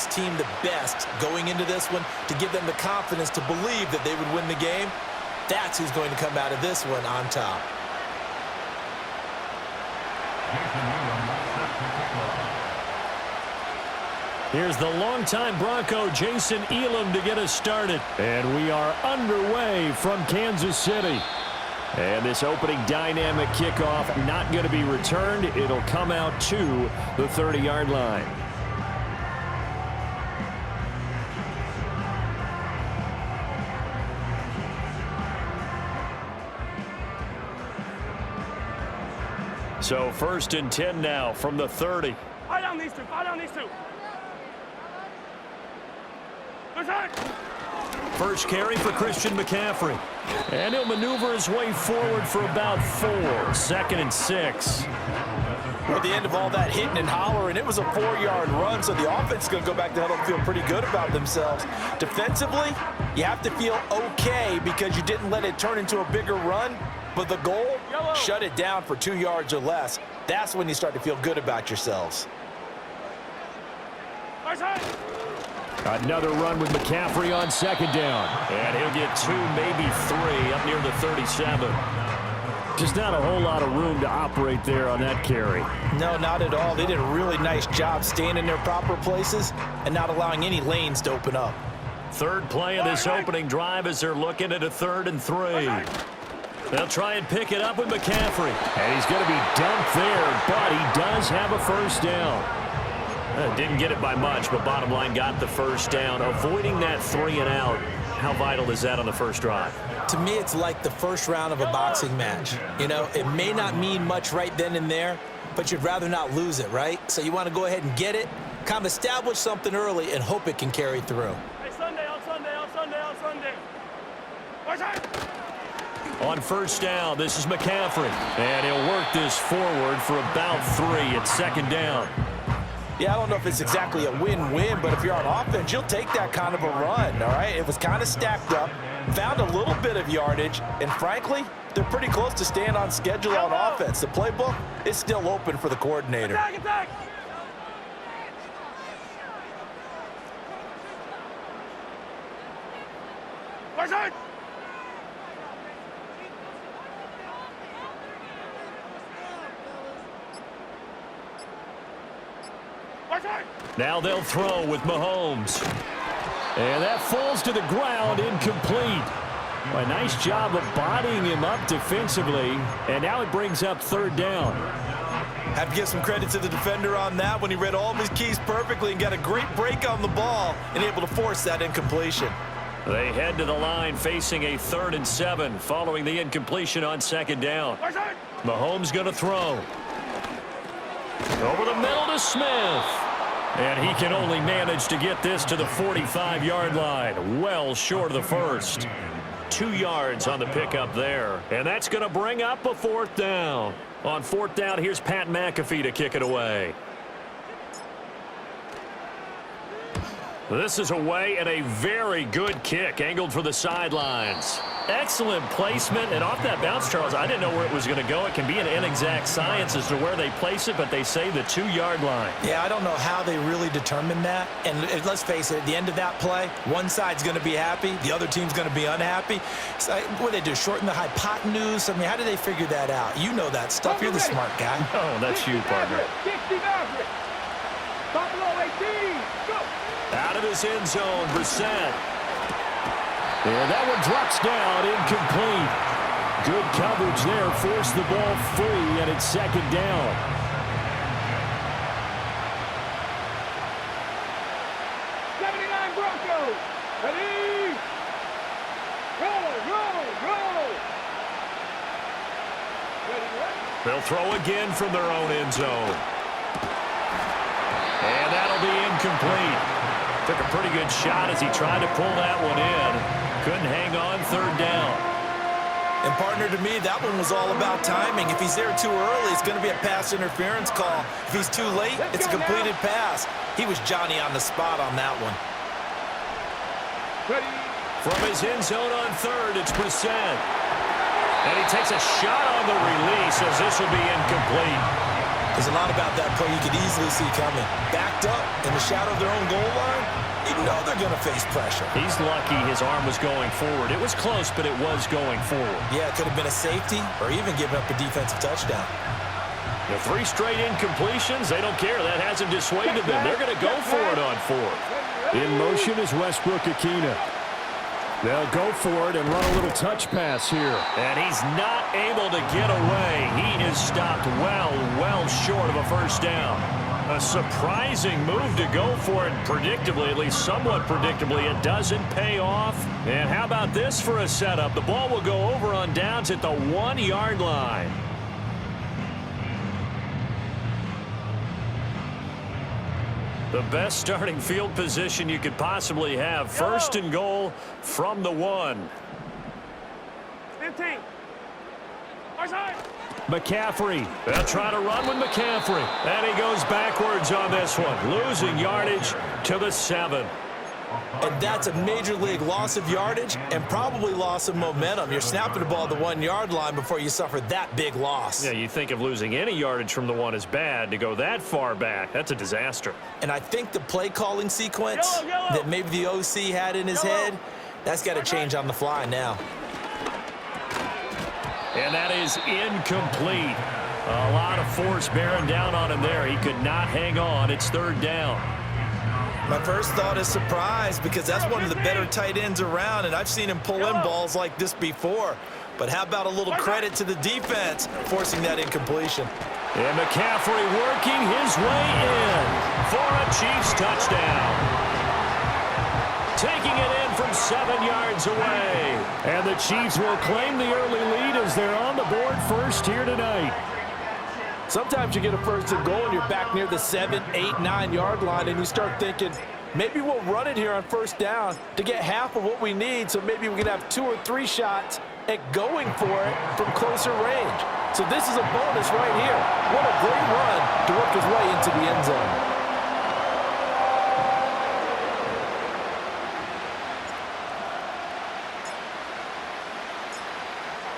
this team the best going into this one to give them the confidence to believe that they would win the game, that's who's going to come out of this one on top. Here's the longtime Bronco, Jason Elam, to get us started. And we are underway from Kansas City. And this opening dynamic kickoff not going to be returned. It'll come out to the 30-yard line. So 1st and 10 now from the 30. Fire down these two. Fire down these two. First carry for Christian McCaffrey. And he'll maneuver his way forward for about 4. 2nd and 6. At the end of all that hitting and hollering, it was a 4-yard run, so the offense is going to go back to huddle and feel pretty good about themselves. Defensively, you have to feel okay because you didn't let it turn into a bigger run, but the goal, shut it down for 2 yards or less. That's when you start to feel good about yourselves. Another run with McCaffrey on 2nd down. And he'll get 2, maybe 3 up near the 37. Just not a whole lot of room to operate there on that carry. No, not at all. They did a really nice job staying in their proper places and not allowing any lanes to open up. Third play of this opening drive as they're looking at a 3rd and 3. They'll try and pick it up with McCaffrey. And he's going to be dumped there, but he does have a 1st down. Didn't get it by much, but bottom line got the 1st down. Avoiding that 3 and out, how vital is that on the first drive? To me, it's like the first round of a boxing match. You know, it may not mean much right then and there, but you'd rather not lose it, right? So you want to go ahead and get it, kind of establish something early, and hope it can carry through. Hey, Sunday, on Sunday, on Sunday, on Sunday. Watch out! On 1st down, this is McCaffrey. And he'll work this forward for about 3 at 2nd down. Yeah, I don't know if it's exactly a win-win, but if you're on offense, you'll take that kind of a run, all right? It was kind of stacked up, found a little bit of yardage, and frankly, they're pretty close to staying on schedule on offense. The playbook is still open for the coordinator. Attack, attack! Watch out! Now they'll throw with Mahomes. And that falls to the ground, incomplete. Well, a nice job of bodying him up defensively. And now it brings up 3rd down. Have to give some credit to the defender on that when he read all of his keys perfectly and got a great break on the ball and able to force that incompletion. They head to the line facing a 3rd and 7 following the incompletion on 2nd down. Mahomes going to throw. Over the middle to Smith. And he can only manage to get this to the 45-yard line. Well short of the 1st. 2 yards on the pickup there. And that's going to bring up a 4th down. On 4th down, here's Pat McAfee to kick it away. This is away and a very good kick, angled for the sidelines. Excellent placement, and off that bounce, Charles, I didn't know where it was going to go. It can be an inexact science as to where they place it, but they say the 2-yard line. Yeah, I don't know how they really determined that. And let's face it, at the end of that play, one side's going to be happy, the other team's going to be unhappy. So, what do they do, shorten the hypotenuse? I mean, how do they figure that out? You know that stuff. You're the smart guy. Oh, that's you, partner. Out of his end zone, Brissett. And that one drops down, incomplete. Good coverage there, forced the ball free, and it's 2nd down. Broncos. Ready? Roll. They'll throw again from their own end zone. And that'll be incomplete. Took a pretty good shot as he tried to pull that one in. Couldn't hang on, 3rd down. And partner, to me, that one was all about timing. If he's there too early, it's going to be a pass interference call. If he's too late, it's a completed pass. He was Johnny on the spot on that one. From his end zone on 3rd, it's Brissett. And he takes a shot on the release as this will be incomplete. There's a lot about that play you could easily see coming. Backed up in the shadow of their own goal line, You know they're going to face pressure. He's lucky his arm was going forward. It was close, but it was going forward. Yeah, it could have been a safety or even given up a defensive touchdown. The 3 straight incompletions, they don't care. That hasn't dissuaded them. They're going to go for it on 4th. In motion is Westbrook Akina. They'll go for it and run a little touch pass here. And he's not able to get away. He is stopped well short of a first down. A surprising move to go for it predictably, at least somewhat predictably. It doesn't pay off. And how about this for a setup? The ball will go over on downs at the 1-yard line. The best starting field position you could possibly have. First and goal from the 1. 15. Our side. McCaffrey. They'll try to run with McCaffrey. And he goes backwards on this one, losing yardage to the 7. And that's a major league loss of yardage and probably loss of momentum. You're snapping the ball at the 1-yard line before you suffer that big loss. Yeah, you think of losing any yardage from the 1 is bad. To go that far back, that's a disaster. And I think the play calling sequence that maybe the OC had in his head, that's got to change on the fly now. And that is incomplete. A lot of force bearing down on him there. He could not hang on. It's 3rd down. My first thought is surprise because that's one of the better tight ends around, and I've seen him pull in balls like this before. But how about a little credit to the defense forcing that incompletion? And McCaffrey working his way in for a Chiefs touchdown. Taking it in from 7 yards away. And the Chiefs will claim the early lead as they're on the board first here tonight. Sometimes you get a first and goal and you're back near the 7, 8, 9-yard line and you start thinking, maybe we'll run it here on first down to get half of what we need, so maybe we can have 2 or 3 shots at going for it from closer range. So this is a bonus right here. What a great run to work his way into the end zone.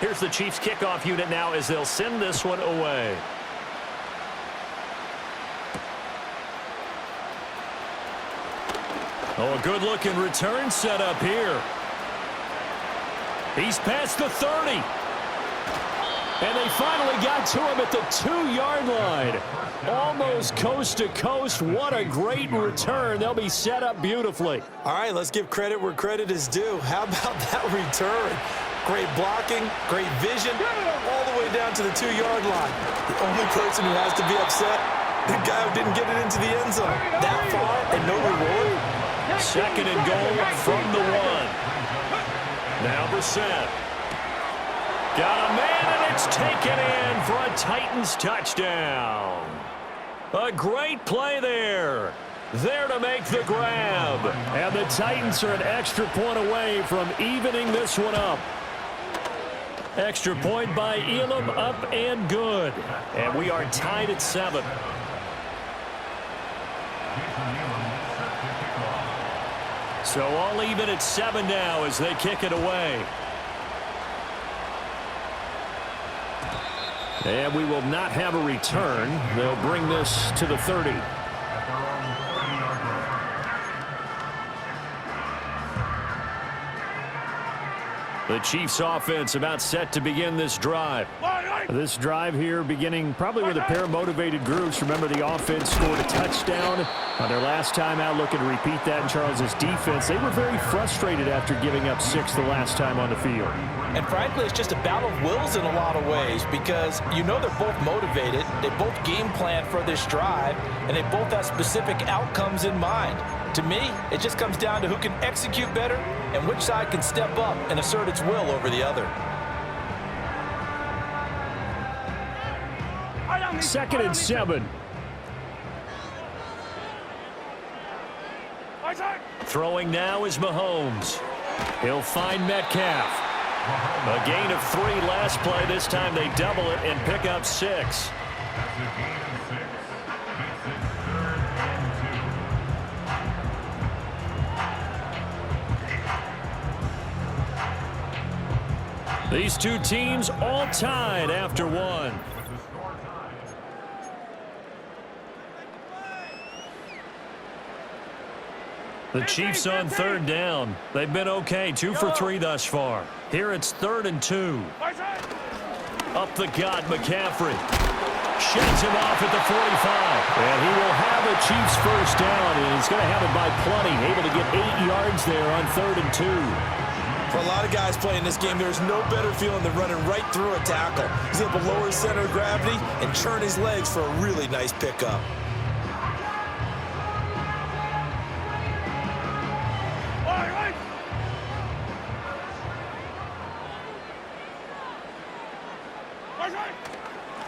Here's the Chiefs kickoff unit now as they'll send this one away. Oh, a good-looking return set up here. He's past the 30. And they finally got to him at the 2-yard line. Almost coast to coast. What a great return. They'll be set up beautifully. All right, let's give credit where credit is due. How about that return? Great blocking, great vision, all the way down to the 2-yard line. The only person who has to be upset, the guy who didn't get it into the end zone. That far and no reward. Second and goal from the 1. Now Brissett. Got a man, and it's taken in for a Titans touchdown. A great play there. There to make the grab. And the Titans are an extra point away from evening this one up. Extra point by Elam, up and good. And we are tied at 7. So all even at 7 now as they kick it away. And we will not have a return. They'll bring this to the 30. The Chiefs offense about set to begin this drive. This drive here beginning probably with a pair of motivated groups. Remember, the offense scored a touchdown on their last time out. Looking to repeat that in Charles's defense. They were very frustrated after giving up 6 the last time on the field. And frankly, it's just a battle of wills in a lot of ways because you know they're both motivated. They both game plan for this drive, and they both have specific outcomes in mind. To me, it just comes down to who can execute better and which side can step up and assert its will over the other. Second and 7. Throwing now is Mahomes. He'll find Metcalf. A gain of 3 last play. This time they double it and pick up 6. These two teams all tied after 1. The Chiefs on third down. They've been okay, 2 for 3 thus far. Here it's 3rd and 2. Up the gut, McCaffrey. Sheds him off at the 45. And he will have a Chiefs first down, and he's going to have it by plenty. Able to get 8 yards there on 3rd and 2. For a lot of guys playing this game, there's no better feeling than running right through a tackle. He's able to lower his center of gravity and churn his legs for a really nice pickup.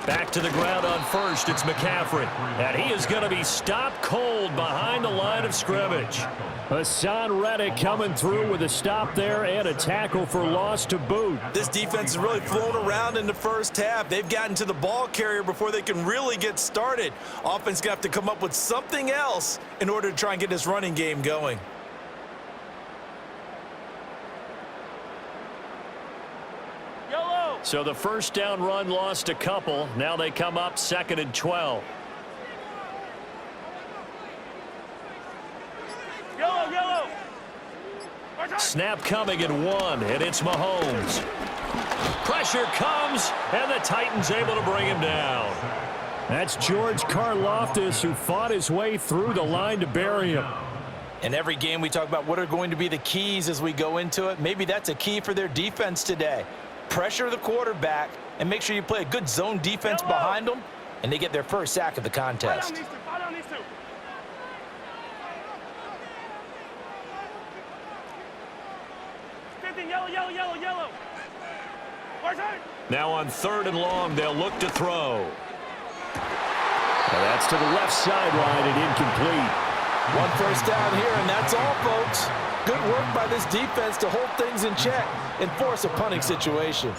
Back to the ground on first, it's McCaffrey. And he is going to be stopped cold behind the line of scrimmage. Hassan Reddick coming through with a stop there and a tackle for loss to boot. This defense has really flown around in the first half. They've gotten to the ball carrier before they can really get started. Offense going to have to come up with something else in order to try and get this running game going. So the first down run lost a couple. Now they come up 2nd and 12. Yellow. Snap coming at 1, and it's Mahomes. Pressure comes, and the Titans able to bring him down. That's George Karlaftis, who fought his way through the line to bury him. In every game we talk about what are going to be the keys as we go into it. Maybe that's a key for their defense today. Pressure the quarterback and make sure you play a good zone defense behind them, and they get their first sack of the contest. Yellow. Now on 3rd and long, they'll look to throw. Well, that's to the left sideline and incomplete. One first down here, and that's all, folks. Good work by this defense to hold things in check and force a punting situation.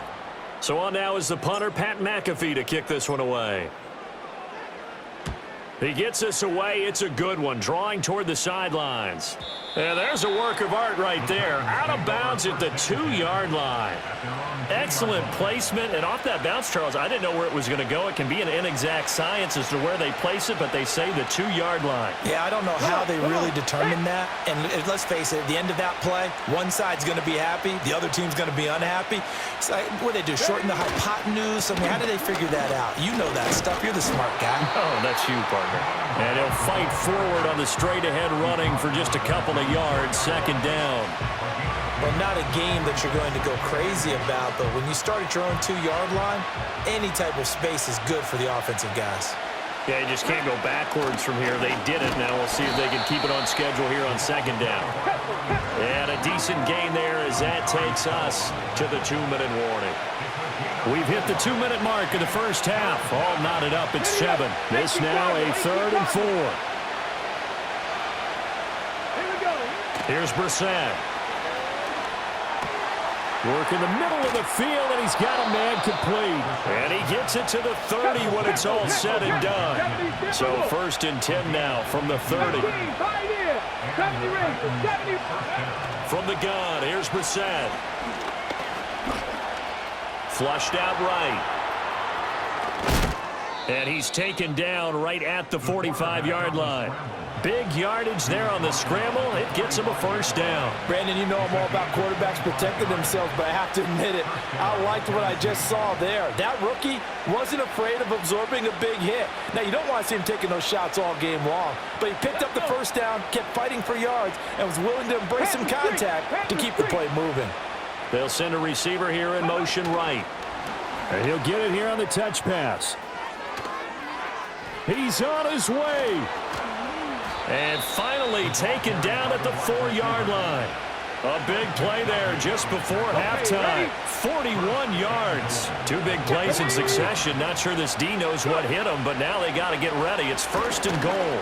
So on now is the punter, Pat McAfee, to kick this one away. He gets this away. It's a good one, drawing toward the sidelines. And there's a work of art right there. Out of bounds at the 2-yard line. Excellent placement. And off that bounce, Charles, I didn't know where it was going to go. It can be an inexact science as to where they place it, but they say the 2-yard line. Yeah, I don't know how they really determine that. And let's face it, at the end of that play, one side's going to be happy, the other team's going to be unhappy. So, what do they do, shorten the hypotenuse? I mean, how do they figure that out? You know that stuff. You're the smart guy. Oh, that's you, partner. And he'll fight forward on the straight-ahead running for just a couple of yards, 2nd down. Well, not a game that you're going to go crazy about, but when you start at your own 2-yard line, any type of space is good for the offensive guys. Yeah, you just can't go backwards from here. They did it. Now we'll see if they can keep it on schedule here on 2nd down. And a decent gain there as that takes us to the 2-minute warning. We've hit the 2-minute mark of the first half. All knotted up at 7. This now a 3rd and 4. Here's Brissett. Work in the middle of the field, and he's got a man complete. And he gets it to the 30 when it's all said and done. So 1st and 10 now from the 30. From the gun, here's Brissett. Flushed out right. And he's taken down right at the 45-yard line. Big yardage there on the scramble. It gets him a first down. Brandon, you know I'm all about quarterbacks protecting themselves, but I have to admit it. I liked what I just saw there. That rookie wasn't afraid of absorbing a big hit. Now, you don't want to see him taking those shots all game long, but he picked up the first down, kept fighting for yards, and was willing to embrace some contact to keep the play moving. They'll send a receiver here in motion right. And he'll get it here on the touch pass. He's on his way. And finally taken down at the 4-yard line. A big play there just before halftime. 41 yards. 2 big plays in succession. Not sure this D knows what hit him, but now they got to get ready. It's 1st and goal.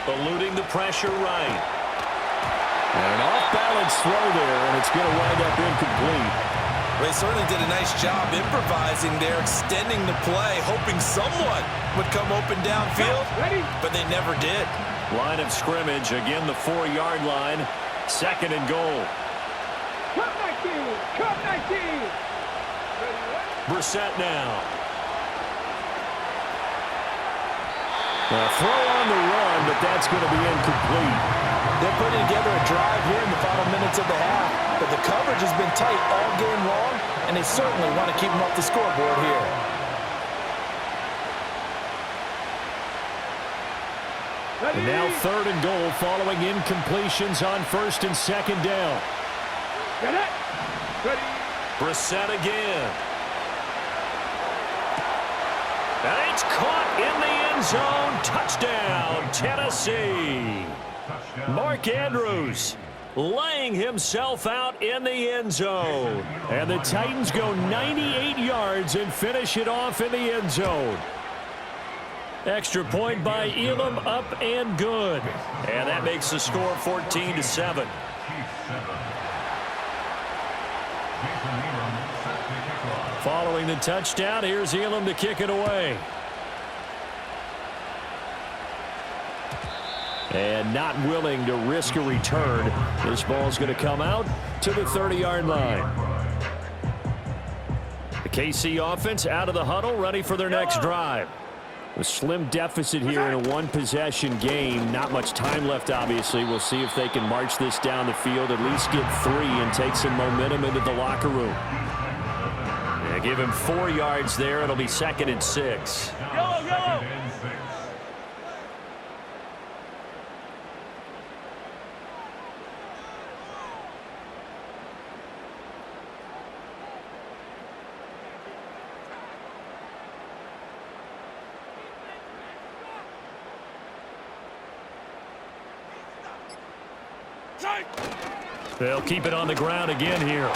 Eluding the pressure right. And an off-balance throw there, and it's going to wind up incomplete. They certainly did a nice job improvising there, extending the play, hoping someone would come open downfield, but they never did. Line of scrimmage, again the 4-yard line, 2nd and goal. Brissett now. A throw on the run, but that's going to be incomplete. They're putting together a drive here in the final minutes of the half, but the coverage has been tight all game long, and they certainly want to keep them off the scoreboard here. And now 3rd and goal following incompletions on 1st and 2nd down. Get it. Ready. Brissett again. And it's caught in the end zone. Touchdown, Tennessee. Mark Andrews laying himself out in the end zone. And the Titans go 98 yards and finish it off in the end zone. Extra point by Elam, up and good. And that makes the score 14-7. Following the touchdown, here's Elam to kick it away. And not willing to risk a return. This ball's going to come out to the 30-yard line. The KC offense out of the huddle, ready for their next drive. A slim deficit here in a one-possession game. Not much time left, obviously. We'll see if they can march this down the field, at least get 3 and take some momentum into the locker room. Yeah, give him 4 yards there. It'll be 2nd and 6. Yellow, yellow. They'll keep it on the ground again here.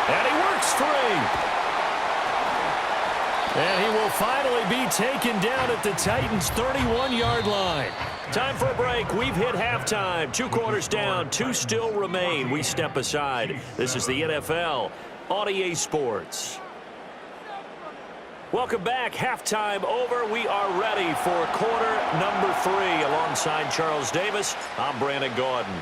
And he works free. And he will finally be taken down at the Titans' 31-yard line. Time for a break. We've hit halftime. 2 quarters down. 2 still remain. We step aside. This is the NFL on EA Sports. Welcome back. Halftime over. We are ready for quarter number 3. Alongside Charles Davis, I'm Brandon Gaudin.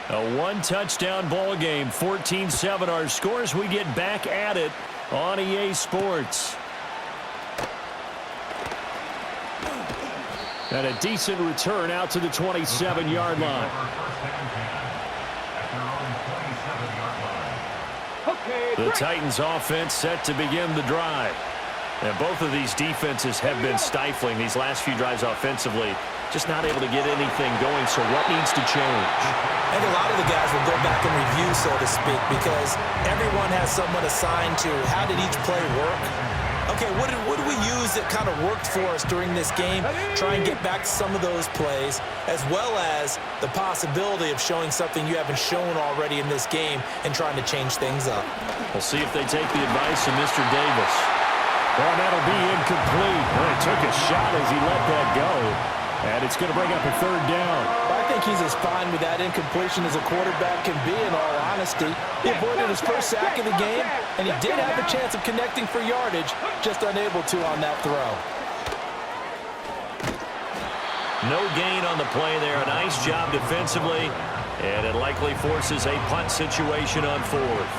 A one-touchdown ball game, 14-7 our scores. We get back at it on EA Sports. And a decent return out to the 27-yard line. The Titans offense set to begin the drive. And both of these defenses have been stifling these last few drives offensively. Just not able to get anything going, so what needs to change? I think a lot of the guys will go back and review, so to speak, because everyone has someone assigned to how did each play work. Okay, what did we use that kind of worked for us during this game? Try and get back to some of those plays, as well as the possibility of showing something you haven't shown already in this game and trying to change things up. We'll see if they take the advice of Mr. Davis. Well, that'll be incomplete. Well, he took a shot as he let that go. And it's going to bring up a 3rd down. I think he's as fine with that incompletion as a quarterback can be, in all honesty. He avoided his first sack of the game, and he did have a chance of connecting for yardage, just unable to on that throw. No gain on the play there. A nice job defensively, and it likely forces a punt situation on 4th.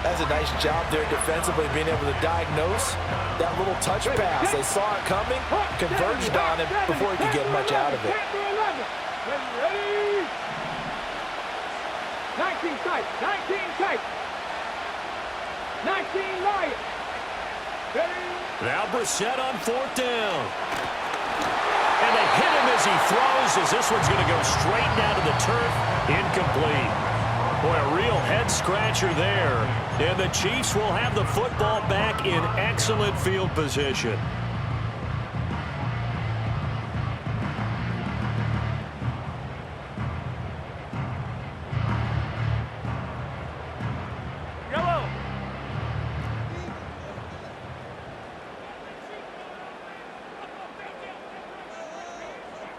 That's a nice job there defensively, being able to diagnose that little touch pass. They saw it coming, converged on him before he could get much out of it. Ready. 19 tight. 19 tight. 19 Lions. Ready. Now Brissett on 4th down. And they hit him as he throws, as this one's going to go straight down to the turf. Incomplete. Boy, a real head-scratcher there. And the Chiefs will have the football back in excellent field position. Yellow.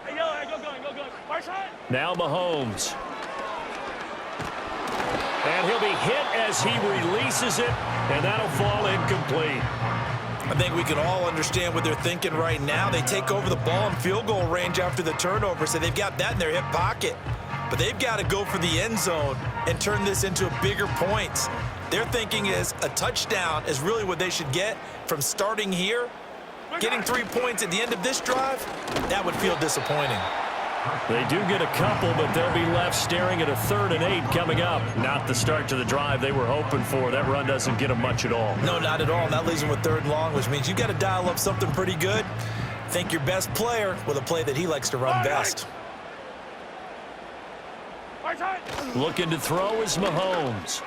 Hey, yellow, go going. March high. Now Mahomes. And he'll be hit as he releases it, and that'll fall incomplete. I think we can all understand what they're thinking right now. They take over the ball in field goal range after the turnover, so they've got that in their hip pocket. But they've got to go for the end zone and turn this into bigger points. Their thinking is a touchdown is really what they should get from starting here. Getting 3 points at the end of this drive, that would feel disappointing. They do get a couple, but they'll be left staring at a 3rd and 8 coming up. Not the start to the drive they were hoping for. That run doesn't get them much at all. No, not at all. And that leaves them with 3rd and long, which means you got to dial up something pretty good. Think your best player with a play that he likes to run best. Looking to throw is Mahomes.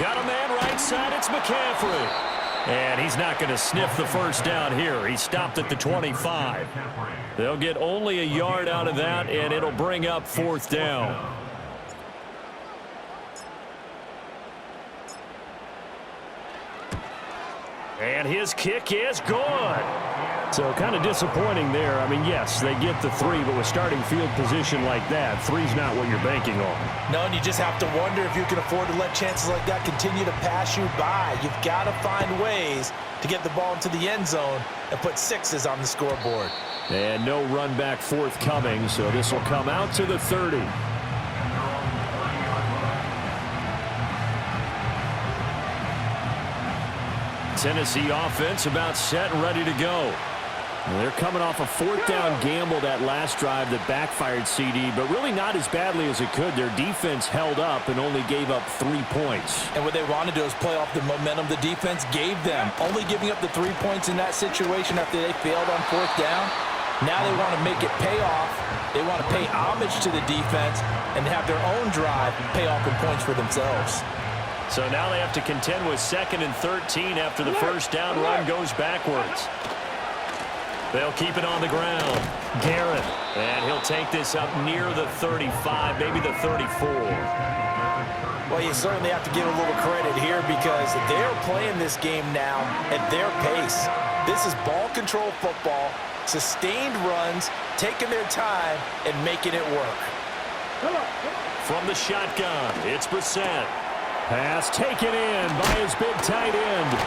Got a man right side. It's McCaffrey. And he's not going to sniff the first down here. He stopped at the 25. They'll get only a yard out of that, and it'll bring up 4th down. And his kick is good. So kind of disappointing there. I mean, yes, they get the 3, but with starting field position like that, 3's not what you're banking on. No, and you just have to wonder if you can afford to let chances like that continue to pass you by. You've got to find ways to get the ball into the end zone and put 6s on the scoreboard. And no run back forthcoming, so this will come out to the 30. Tennessee offense about set and ready to go. Well, they're coming off a 4th down gamble that last drive that backfired CD, but really not as badly as it could. Their defense held up and only gave up 3 points. And what they want to do is play off the momentum the defense gave them. Only giving up the 3 points in that situation after they failed on 4th down. Now they want to make it pay off. They want to pay homage to the defense and have their own drive pay off in points for themselves. So now they have to contend with 2nd and 13 after the first down run goes backwards. They'll keep it on the ground. Garrett. And he'll take this up near the 35, maybe the 34. Well, you certainly have to give a little credit here because they're playing this game now at their pace. This is ball control football, sustained runs, taking their time, and making it work. From the shotgun, it's Brissett. Pass taken in by his big tight end.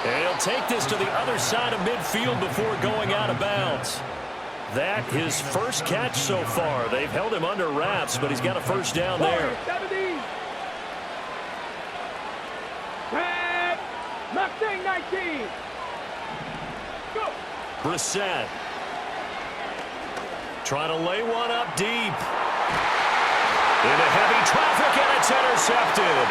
And he'll take this to the other side of midfield before going out of bounds. That his first catch so far. They've held him under wraps, but he's got a first down there. 19. Go. Brissett. Trying to lay one up deep. Into heavy traffic, and it's intercepted.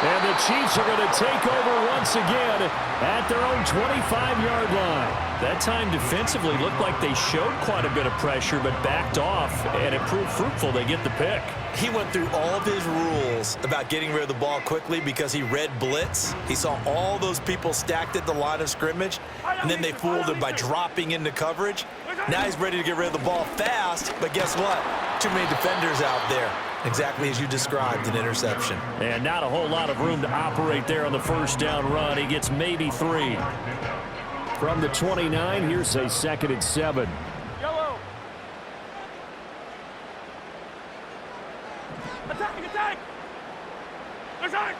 And the Chiefs are going to take over once again at their own 25-yard line. That time defensively looked like they showed quite a bit of pressure but backed off, and it proved fruitful. They get the pick. He went through all of his rules about getting rid of the ball quickly because he read blitz. He saw all those people stacked at the line of scrimmage, and then they fooled him by dropping into coverage. Now he's ready to get rid of the ball fast, but guess what? Too many defenders out there. Exactly as you described, an interception. And not a whole lot of room to operate there on the first down run. He gets maybe 3. From the 29, here's a 2nd and 7. Yellow. Attack! Attack!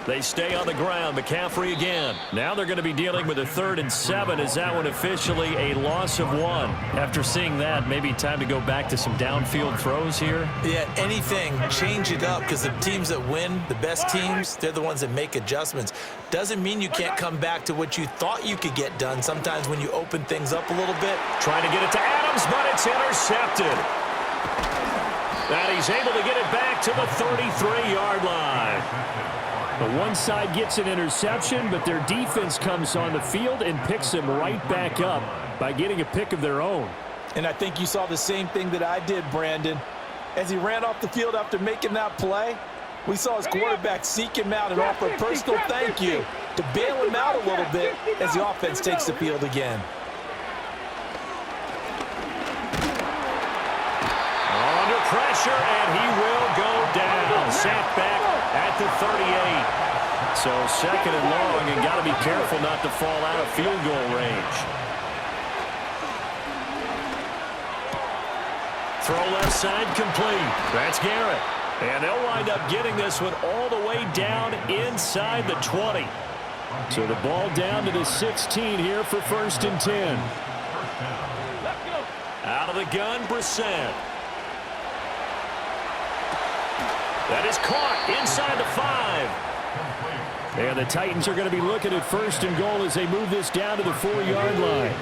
They stay on the ground. McCaffrey again. Now they're going to be dealing with a 3rd and 7. Is that one officially a loss of 1? After seeing that, maybe time to go back to some downfield throws here? Yeah, anything. Change it up because the teams that win, the best teams, they're the ones that make adjustments. Doesn't mean you can't come back to what you thought you could get done sometimes when you open things up a little bit. Trying to get it to Adams, but it's intercepted. And he's able to get it back to the 33-yard line. The one side gets an interception, but their defense comes on the field and picks them right back up by getting a pick of their own. And I think you saw the same thing that I did, Brandon. As he ran off the field after making that play, we saw his quarterback seek him out and offer a personal thank you to bail him out a little bit as the offense takes the field again. Under pressure, and he will go down. Sacked back at the 38. So 2nd and long, and got to be careful not to fall out of field goal range. Throw left side complete. That's Garrett. And they'll wind up getting this one all the way down inside the 20. So the ball down to the 16 here for 1st and 10. Out of the gun, Brissett. That is caught inside the 5. And the Titans are going to be looking at 1st and goal as they move this down to the 4-yard line.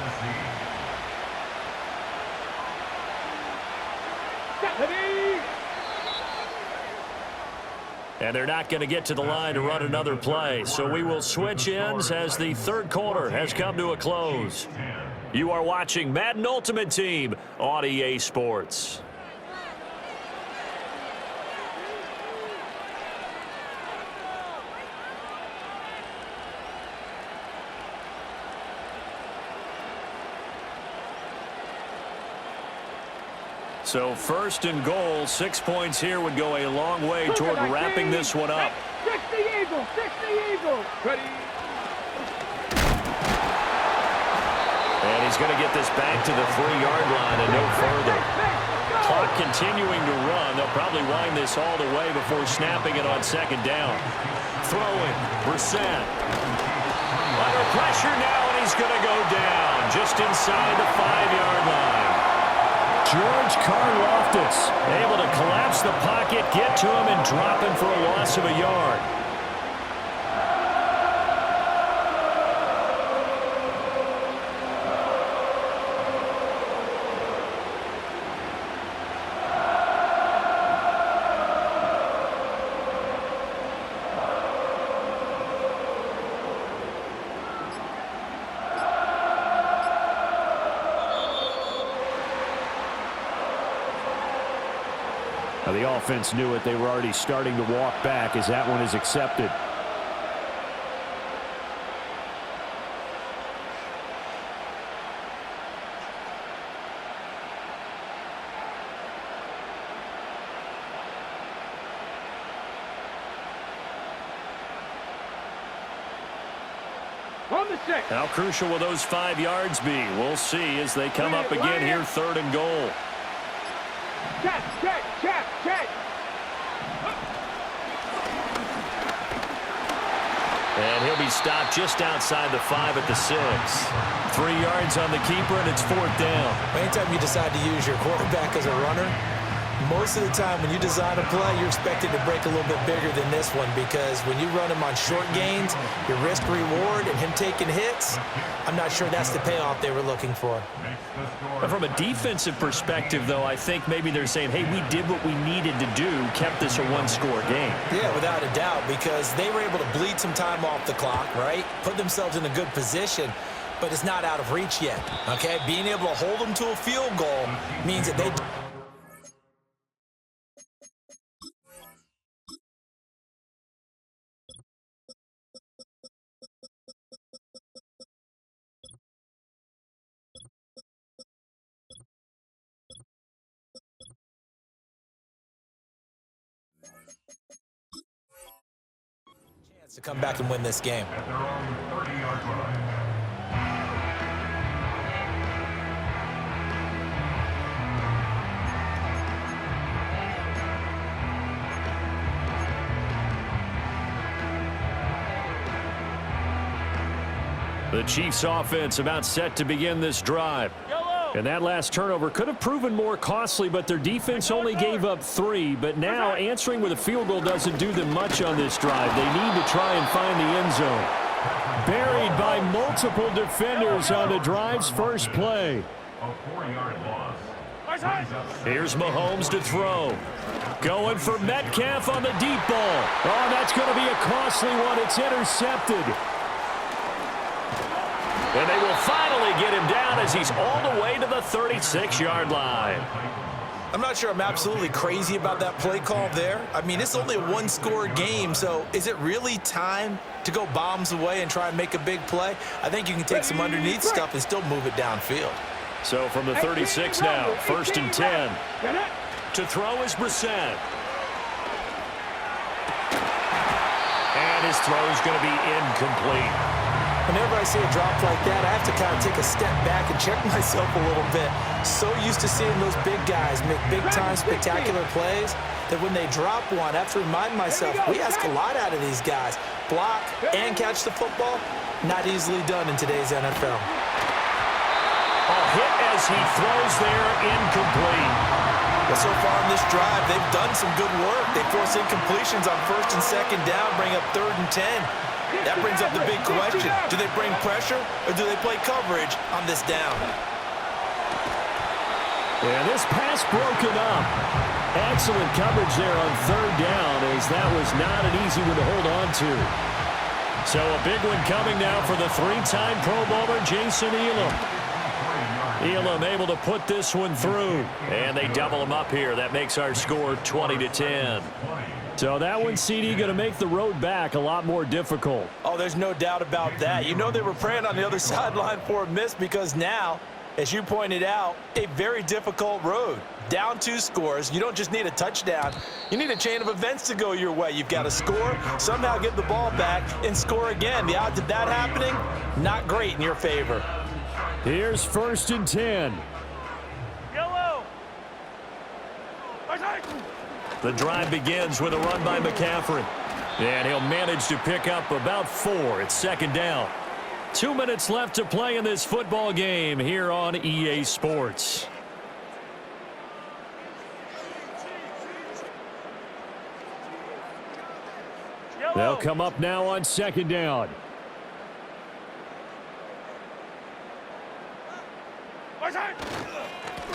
And they're not going to get to the line to run another play. So we will switch ends as the third quarter has come to a close. You are watching Madden Ultimate Team on EA Sports. So first and goal, 6 points here would go a long way toward wrapping this one up. 60 Eagles, 60 Eagles. Ready. And he's going to get this back to the 3-yard line and no further. Clock continuing to run. They'll probably wind this all the way before snapping it on second down. Throwing, Brissett. Under pressure now, and he's going to go down just inside the 5-yard line. George Karlaftis able to collapse the pocket, get to him, and drop him for a loss of a yard. Now, the offense knew it. They were already starting to walk back as that one is accepted. On the 6. How crucial will those 5 yards be? We'll see as they come up again here, third and goal. Check, check, check, check. And he'll be stopped just outside the 5 at the 6. 3 yards on the keeper, and it's fourth down. Anytime you decide to use your quarterback as a runner, most of the time when you design a play, you're expected to break a little bit bigger than this one, because when you run him on short gains, your risk-reward and him taking hits, I'm not sure that's the payoff they were looking for. But from a defensive perspective, though, I think maybe they're saying, hey, we did what we needed to do, kept this a one-score game. Yeah, without a doubt, because they were able to bleed some time off the clock, right? Put themselves in a good position, but it's not out of reach yet, okay? Being able to hold them to a field goal means that they... to come back and win this game. At their own 30-yard line. The Chiefs offense about set to begin this drive. And that last turnover could have proven more costly, but their defense only gave up 3. But now answering with a field goal doesn't do them much on this drive. They need to try and find the end zone. Buried by multiple defenders on the drive's first play. A 4-yard loss. Here's Mahomes to throw. Going for Metcalf on the deep ball. Oh, that's going to be a costly one. It's intercepted. And they will finally get him down as he's all the way to the 36-yard line. I'm not sure I'm absolutely crazy about that play call there. I mean, it's only a one-score game, so is it really time to go bombs away and try and make a big play? I think you can take some underneath stuff and still move it downfield. So from the 36 now, first and 10. To throw is Brissett. And his throw is going to be incomplete. Whenever I see a drop like that, I have to kind of take a step back and check myself a little bit. So used to seeing those big guys make big-time spectacular plays that when they drop one, I have to remind myself, we ask a lot out of these guys. Block and catch the football, not easily done in today's NFL. A hit as he throws there, incomplete. But so far in this drive, they've done some good work. They force incompletions on first and second down, bring up third and 10. That brings up the big question. Do they bring pressure or do they play coverage on this down? And this pass broken up. Excellent coverage there on third down, as that was not an easy one to hold on to. So a big one coming now for the three-time Pro Bowler, Jason Elam. Elam able to put this one through. And they double him up here. That makes our score 20-10. So that one, CD, going to make the road back a lot more difficult. Oh, there's no doubt about that. You know they were praying on the other sideline for a miss, because now, as you pointed out, a very difficult road. Down 2 scores. You don't just need a touchdown. You need a chain of events to go your way. You've got to score, somehow get the ball back, and score again. The odds of that happening, not great in your favor. Here's 1st and 10. Yellow. The drive begins with a run by McCaffrey. And he'll manage to pick up about 4. It's 2nd down. 2 minutes left to play in this football game here on EA Sports. They'll come up now on 2nd down.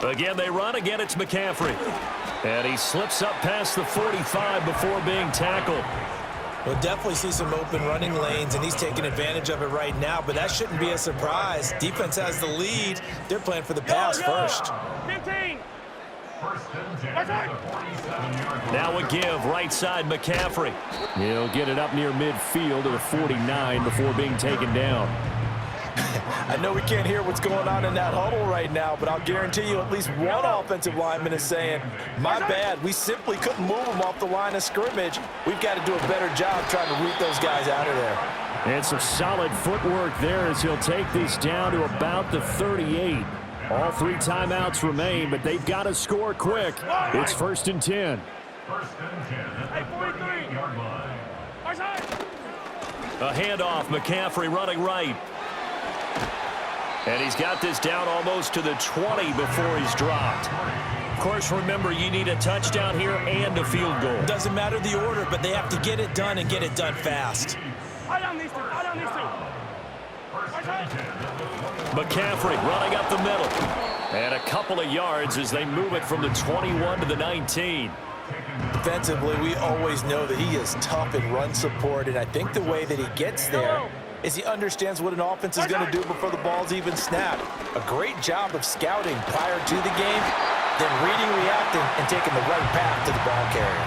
Again, they run. Again, it's McCaffrey. And he slips up past the 45 before being tackled. We'll definitely see some open running lanes, and he's taking advantage of it right now, but that shouldn't be a surprise. Defense has the lead. They're playing for the pass first. 15. Now a give, right side McCaffrey. He'll get it up near midfield to the 49 before being taken down. I know we can't hear what's going on in that huddle right now, but I'll guarantee you at least one offensive lineman is saying, my bad, we simply couldn't move them off the line of scrimmage. We've got to do a better job trying to root those guys out of there. And some solid footwork there as he'll take this down to about the 38. All 3 timeouts remain, but they've got to score quick. It's 1st and 10. Hey, 43. A handoff, McCaffrey running right. And he's got this down almost to the 20 before he's dropped. Of course, remember, you need a touchdown here and a field goal. Doesn't matter the order, but they have to get it done and get it done fast. McCaffrey running up the middle. And a couple of yards as they move it from the 21 to the 19. Defensively, we always know that he is tough in run support, and I think the way that he gets there is he understands what an offense is going to do before the ball's even snapped. A great job of scouting prior to the game, then reading, reacting, and taking the right path to the ball carrier.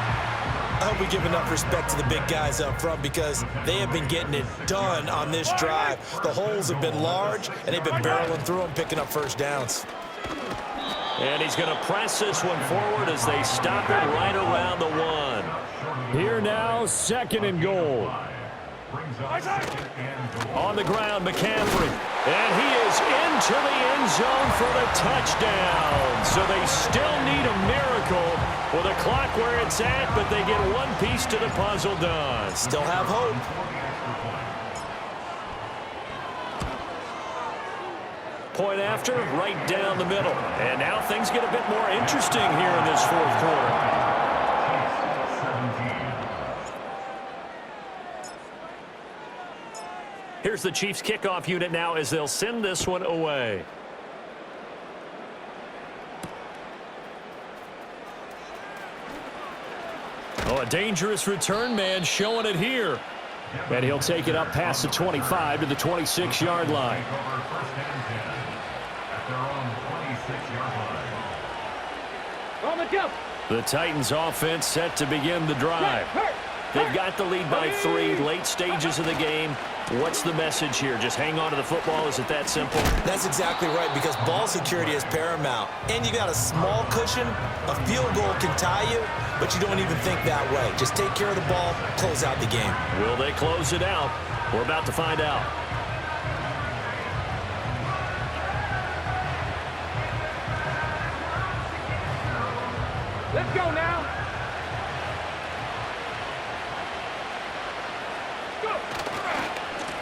I hope we give enough respect to the big guys up front, because they have been getting it done on this drive. The holes have been large, and they've been barreling through them, picking up first downs. And he's going to press this one forward as they stop it right around the 1. Here now, 2nd and goal. On the ground, McCaffrey. And he is into the end zone for the touchdown. So they still need a miracle with a clock where it's at, but they get one piece to the puzzle done. Still have hope. Point after, right down the middle. And now things get a bit more interesting here in this 4th quarter. Here's the Chiefs kickoff unit now as they'll send this one away. Oh, a dangerous return man showing it here. And he'll take it up past the 25 to the 26-yard line. The Titans offense set to begin the drive. They've got the lead by 3, late stages of the game. What's the message here? Just hang on to the football? Is it that simple? That's exactly right, because ball security is paramount. And you got a small cushion. A field goal can tie you, but you don't even think that way. Just take care of the ball, close out the game. Will they close it out? We're about to find out. Let's go now.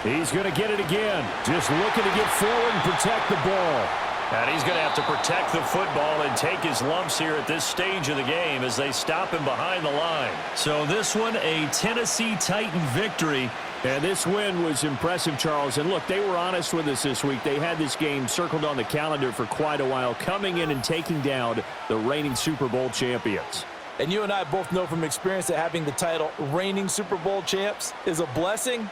He's going to get it again. Just looking to get forward and protect the ball. And he's going to have to protect the football and take his lumps here at this stage of the game as they stop him behind the line. So this one, a Tennessee Titan victory. And this win was impressive, Charles. And look, they were honest with us this week. They had this game circled on the calendar for quite a while, coming in and taking down the reigning Super Bowl champions. And you and I both know from experience that having the title reigning Super Bowl champs is a blessing,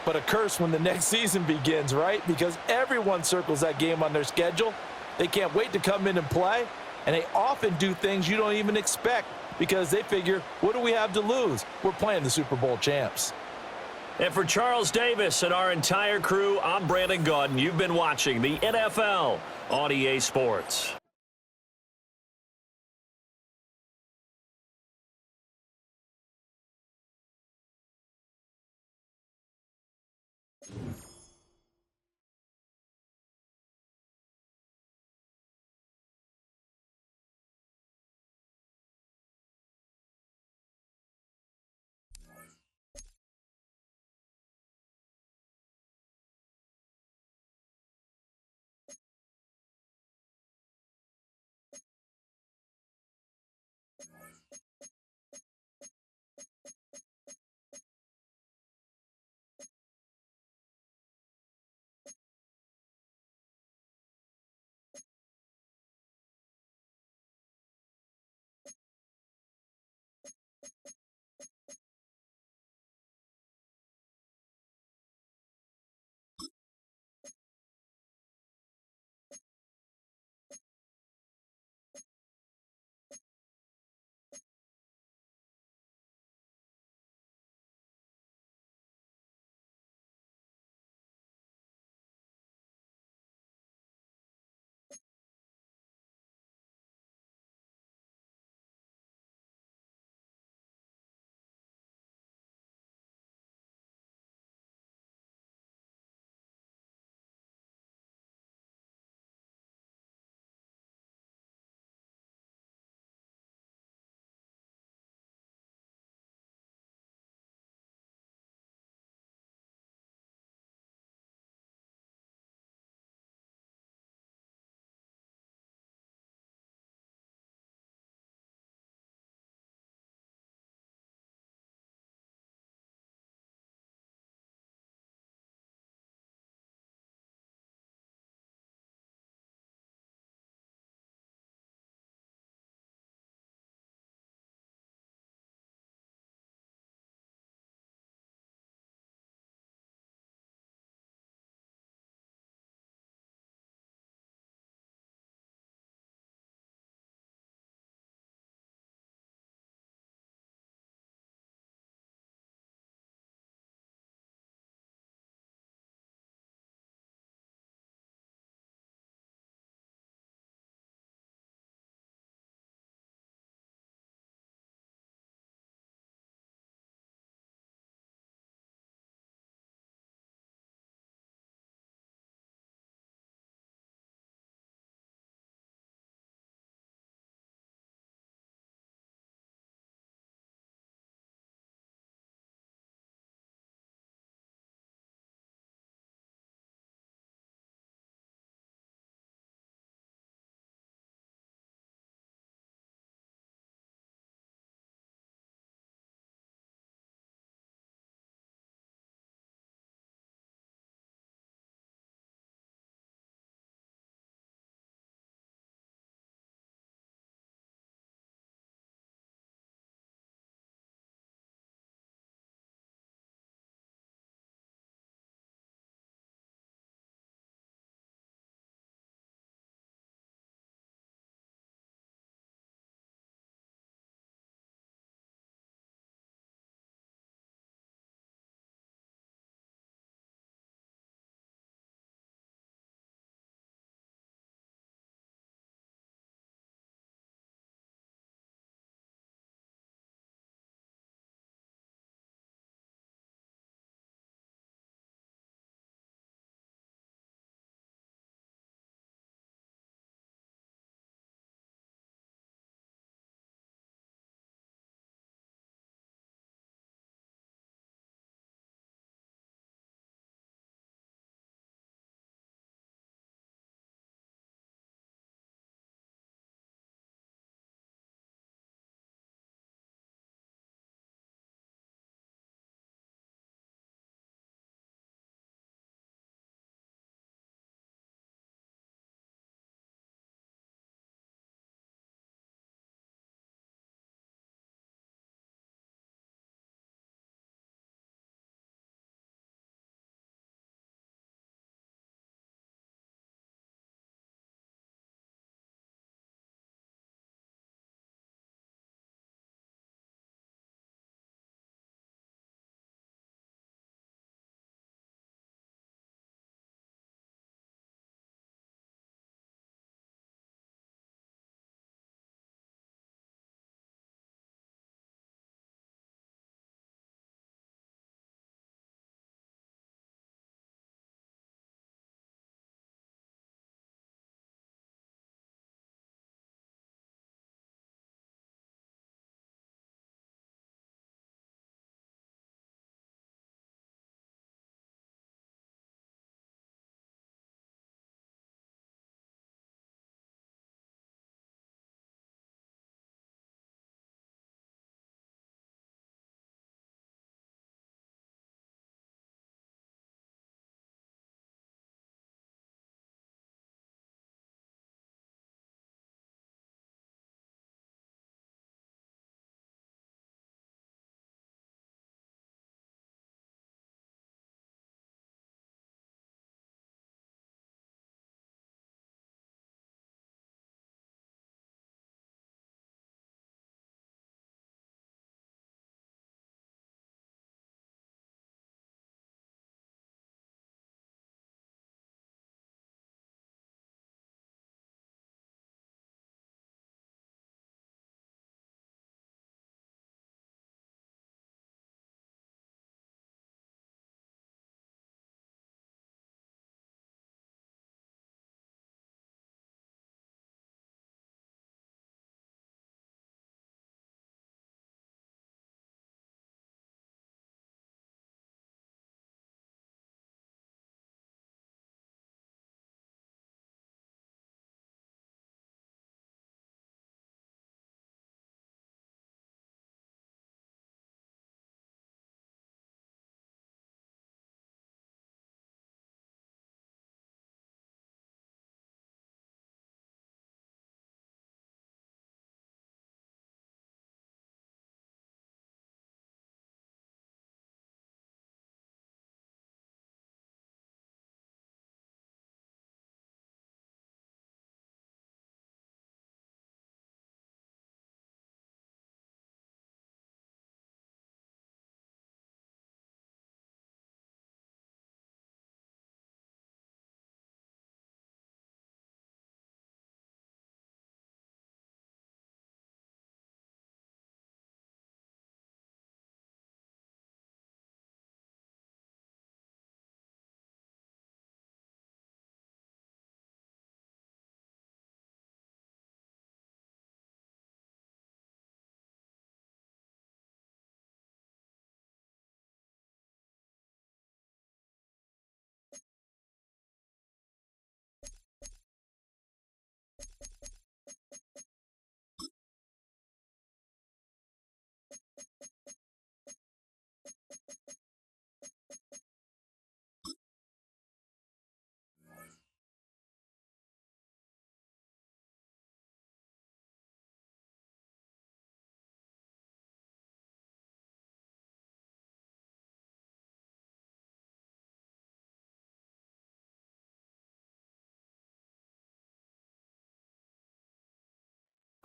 but a curse when the next season begins, right? Because everyone circles that game on their schedule. They can't wait to come in and play, and they often do things you don't even expect because they figure, what do we have to lose? We're playing the Super Bowl champs. And for Charles Davis and our entire crew, I'm Brandon Gaudin. You've been watching the NFL on EA Sports.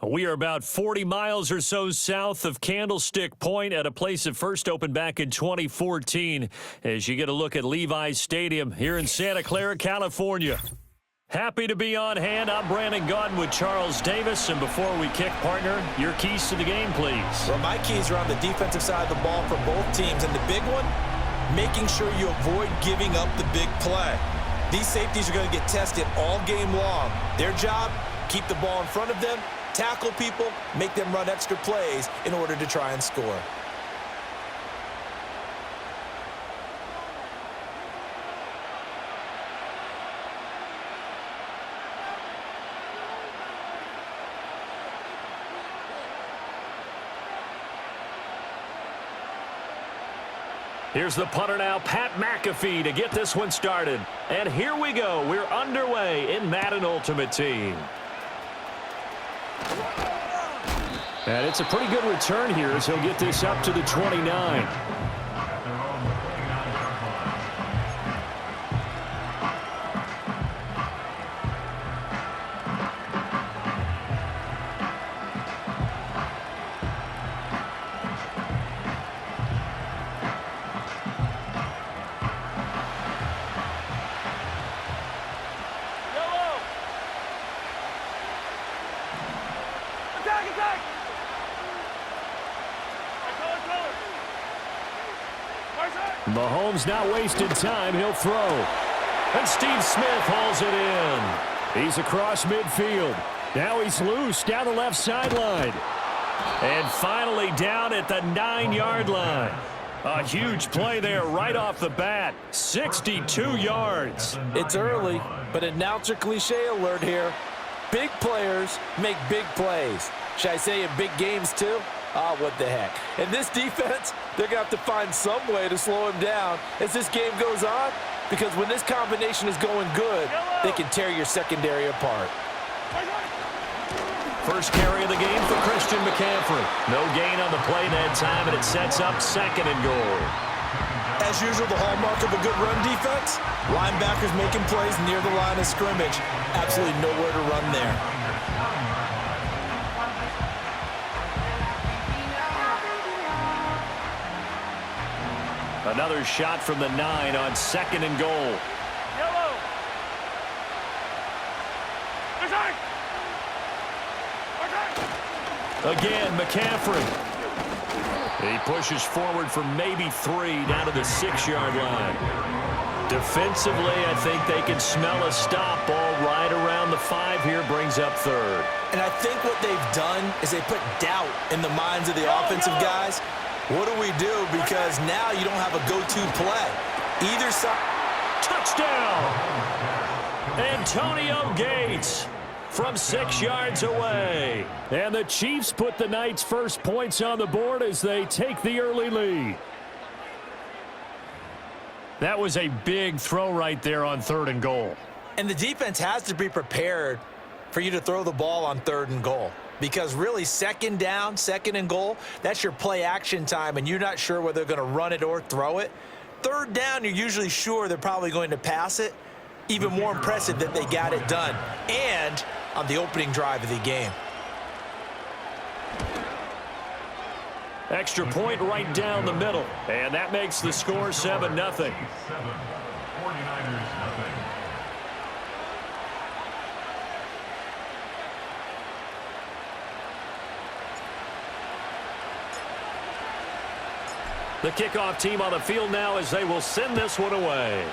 We are about 40 miles or so south of Candlestick Point at a place that first opened back in 2014 as you get a look at Levi's Stadium here in Santa Clara, California. Happy to be on hand. I'm Brandon Gaudin with Charles Davis. And before we kick, partner, your keys to the game, please. Well, my keys are on the defensive side of the ball for both teams. And the big one, making sure you avoid giving up the big play. These safeties are going to get tested all game long. Their job, keep the ball in front of them, tackle people, make them run extra plays in order to try and score. Here's the punter now, Pat McAfee, to get this one started. And here we go. We're underway in Madden Ultimate Team. And it's a pretty good return here as he'll get this up to the 29. Mahomes not wasting time. He'll throw. And Steve Smith hauls it in. He's across midfield. Now he's loose down the left sideline. And finally down at the 9-yard line. A huge play there right off the bat. 62 yards. It's early, but announcer cliche alert here. Big players make big plays. Should I say in big games too? Ah, what the heck. And this defense, they're going to have to find some way to slow him down as this game goes on, because when this combination is going good, they can tear your secondary apart. First carry of the game for Christian McCaffrey. No gain on the play that time, and it sets up 2nd and goal. As usual, the hallmark of a good run defense, linebackers making plays near the line of scrimmage. Absolutely nowhere to run there. Another shot from the 9 on 2nd and goal. Yellow. Again, McCaffrey. He pushes forward for maybe 3 down to the 6-yard line. Defensively, I think they can smell a stop. Ball right around the 5 here, brings up 3rd. And I think what they've done is they put doubt in the minds of the offensive guys. What do we do? Because now you don't have a go-to play. Either side. Touchdown! Antonio Gates from 6 yards away. And the Chiefs put the Knights' first points on the board as they take the early lead. That was a big throw right there on 3rd and goal. And the defense has to be prepared for you to throw the ball on 3rd and goal. Because really, 2nd down, 2nd and goal, that's your play action time, and you're not sure whether they're going to run it or throw it. 3rd down, you're usually sure they're probably going to pass it. Even more impressive that they got it done. And on the opening drive of the game. Extra point right down the middle. And that makes the score 7-0. 49ers nothing. The kickoff team on the field now as they will send this one away.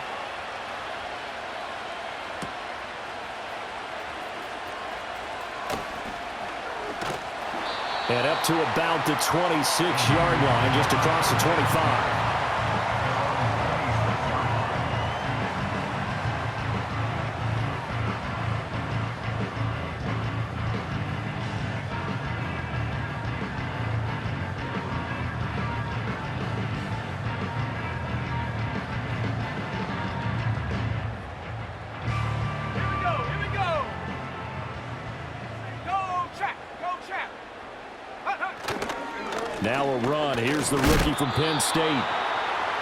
And up to about the 26-yard line, just across the 25. Go, Trap. Now a run. Here's the rookie from Penn State.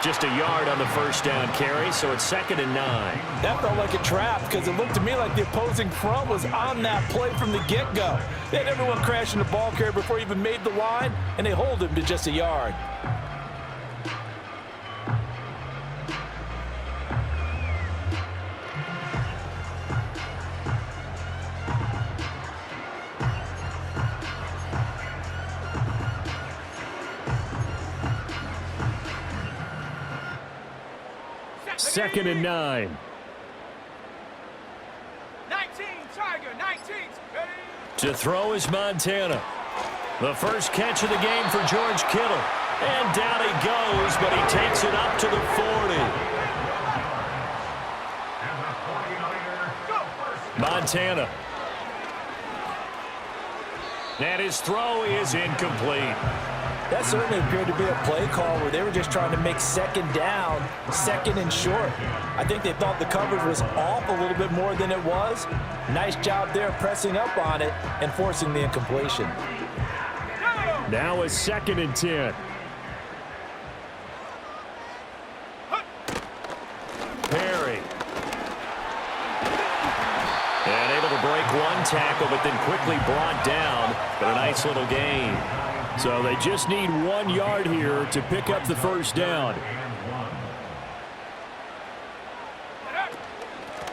Just a yard on the first down carry, so it's 2nd and 9. That felt like a trap because it looked to me like the opposing front was on that play from the get-go. They had everyone crashing the ball carrier before he even made the line, and they hold him to just a yard. Second and 9. 19, Tiger, 19. Ready? To throw is Montana. The first catch of the game for George Kittle. And down he goes, but he takes it up to the 40. Montana. And his throw is incomplete. That certainly appeared to be a play call where they were just trying to make second down, second and short. I think they thought the coverage was off a little bit more than it was. Nice job there pressing up on it and forcing the incompletion. Now it's 2nd and 10. Perry. And able to break one tackle, but then quickly brought down. But a nice little gain. So they just need 1 yard here to pick up the first down.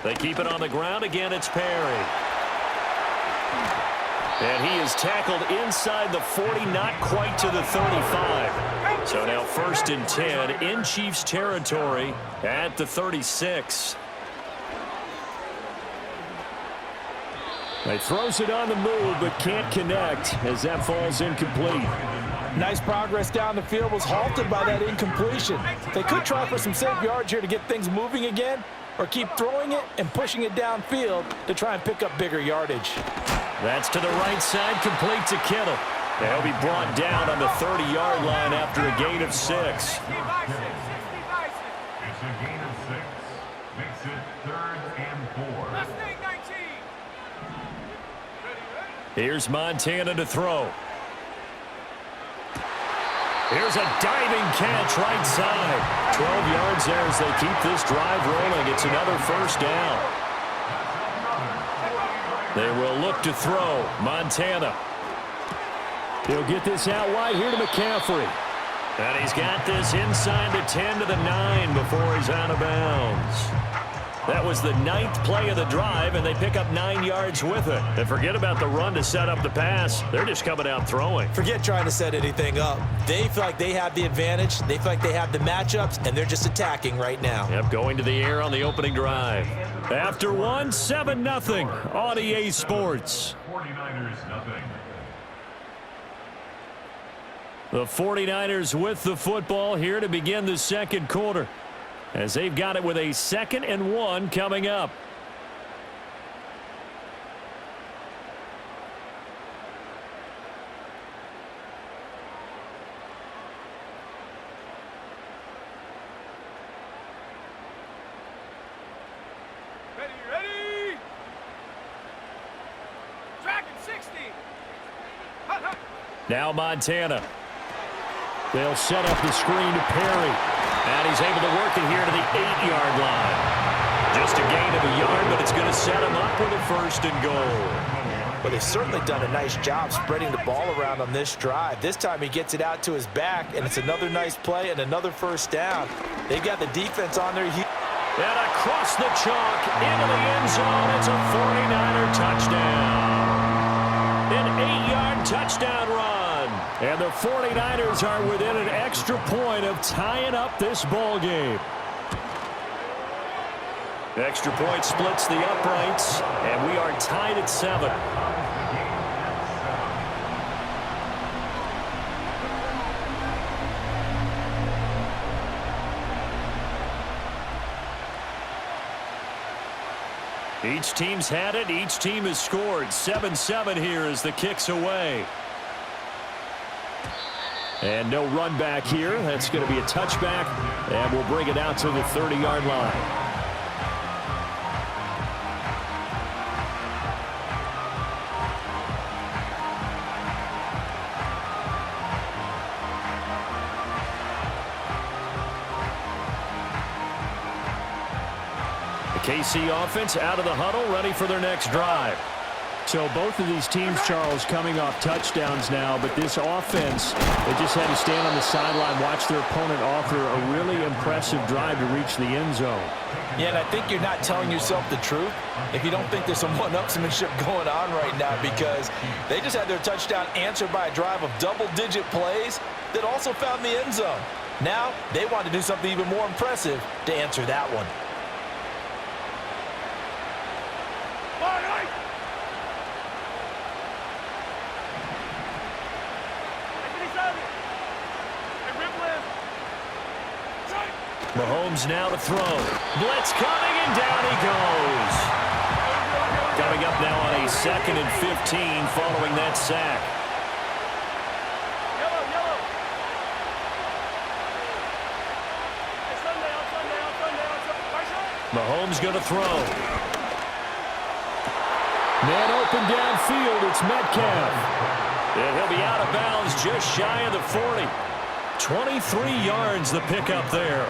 They keep it on the ground. Again, it's Perry. And he is tackled inside the 40, not quite to the 35. So now 1st and 10 in Chiefs territory at the 36. He throws it on the move, but can't connect as that falls incomplete. Nice progress down the field, was halted by that incompletion. They could try for some safe yards here to get things moving again, or keep throwing it and pushing it downfield to try and pick up bigger yardage. That's to the right side, complete to Kittle. He'll be brought down on the 30-yard line after a gain of 6. It's a gain of 6. Makes it 3rd and 4. Here's Montana to throw. Here's a diving catch right side. 12 yards there as they keep this drive rolling. It's another first down. They will look to throw. Montana. He'll get this out wide here to McCaffrey. And he's got this inside the 10 to the 9 before he's out of bounds. That was the 9th play of the drive, and they pick up 9 yards with it. And forget about the run to set up the pass. They're just coming out throwing. Forget trying to set anything up. They feel like they have the advantage. They feel like they have the matchups, and they're just attacking right now. Yep, going to the air on the opening drive. After one, 7-0 on EA Sports. 49ers nothing. The 49ers with the football here to begin the second quarter, as they've got it with a 2nd and 1 coming up. Ready? Track at 60. Now Montana. They'll set up the screen to Perry. And he's able to work it here to the 8-yard line. Just a gain of a yard, but it's going to set him up with a 1st and goal. Well, they've certainly done a nice job spreading the ball around on this drive. This time he gets it out to his back, and it's another nice play and another first down. They've got the defense on their heels. And across the chalk into the end zone. It's a 49er touchdown. An 8-yard touchdown run. And the 49ers are within an extra point of tying up this ball game. Extra point splits the uprights, and we are tied at 7. Each team's had it. Each team has scored. 7-7 here as the kick's away. And no run back here. That's going to be a touchback, and we'll bring it out to the 30-yard line. KC offense out of the huddle, ready for their next drive. So both of these teams, Charles, coming off touchdowns now, but this offense, they just had to stand on the sideline, watch their opponent author a really impressive drive to reach the end zone. Yeah, and I think you're not telling yourself the truth if you don't think there's some one-upsmanship going on right now, because they just had their touchdown answered by a drive of double-digit plays that also found the end zone. Now they want to do something even more impressive to answer that one. Mahomes now to throw. Blitz coming, and down he goes. Coming up now on a 2nd and 15 following that sack. Mahomes going to throw. Man open downfield, it's Metcalf. And he'll be out of bounds just shy of the 40. 23 yards the pickup there.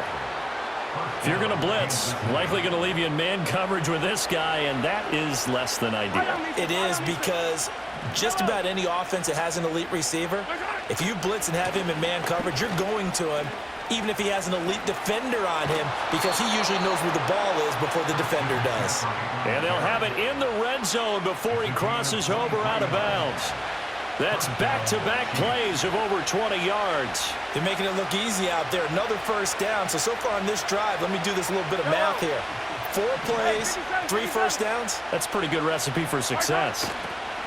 If you're going to blitz, likely going to leave you in man coverage with this guy, and that is less than ideal. It is, because just about any offense that has an elite receiver, if you blitz and have him in man coverage, you're going to him, even if he has an elite defender on him, because he usually knows where the ball is before the defender does. And they'll have it in the red zone before he crosses over out of bounds. That's back-to-back plays of over 20 yards. They're making it look easy out there. Another first down. So far on this drive, let me do this little bit of math here. 4 plays, 3 first downs. That's a pretty good recipe for success.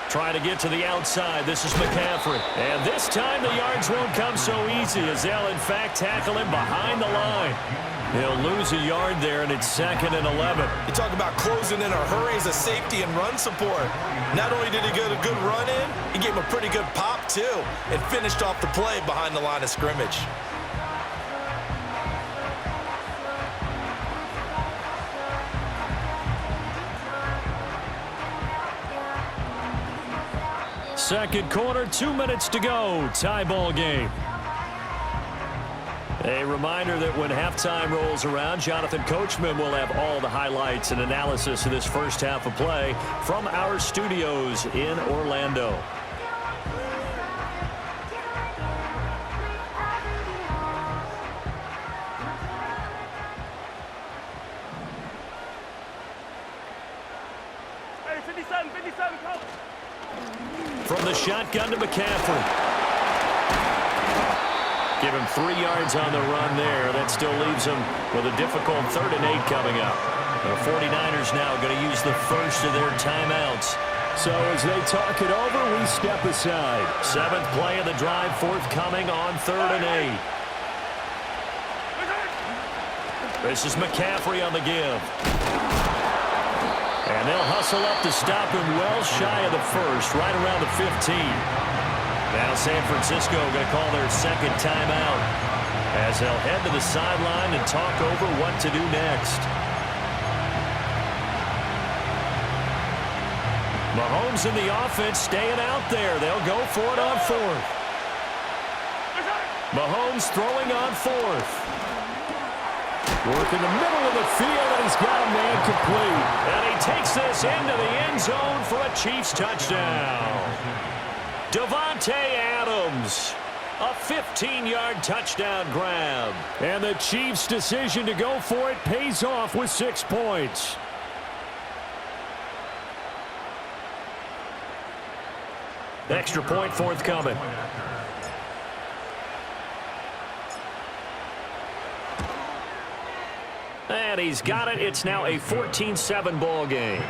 Trying to get to the outside. This is McCaffrey. And this time the yards won't come so easy, as they'll, in fact, tackle him behind the line. He'll lose a yard there, and it's 2nd and 11. You talk about closing in a hurry as a safety and run support. Not only did he get a good run in, he gave him a pretty good pop, too, and finished off the play behind the line of scrimmage. Second quarter, 2 minutes to go. Tie ball game. A reminder that when halftime rolls around, Jonathan Coachman will have all the highlights and analysis of this first half of play from our studios in Orlando. Hey, 57, coach. From the shotgun to McCaffrey. Give him 3 yards on the run there. That still leaves him with a difficult 3rd and 8 coming up. The 49ers now going to use the first of their timeouts. So as they talk it over, we step aside. 7th play of the drive forthcoming on 3rd and 8. This is McCaffrey on the give. And they'll hustle up to stop him well shy of the first, right around the 15. Now San Francisco going to call their 2nd timeout as they'll head to the sideline and talk over what to do next. Mahomes and the offense staying out there. They'll go for it on 4th. Mahomes throwing on 4th. Work in the middle of the field, and he's got a man complete. And he takes this into the end zone for a Chiefs touchdown. Davante Adams, a 15-yard touchdown grab. And the Chiefs' decision to go for it pays off with 6 points. Extra point forthcoming. And he's got it. It's now a 14-7 ball game.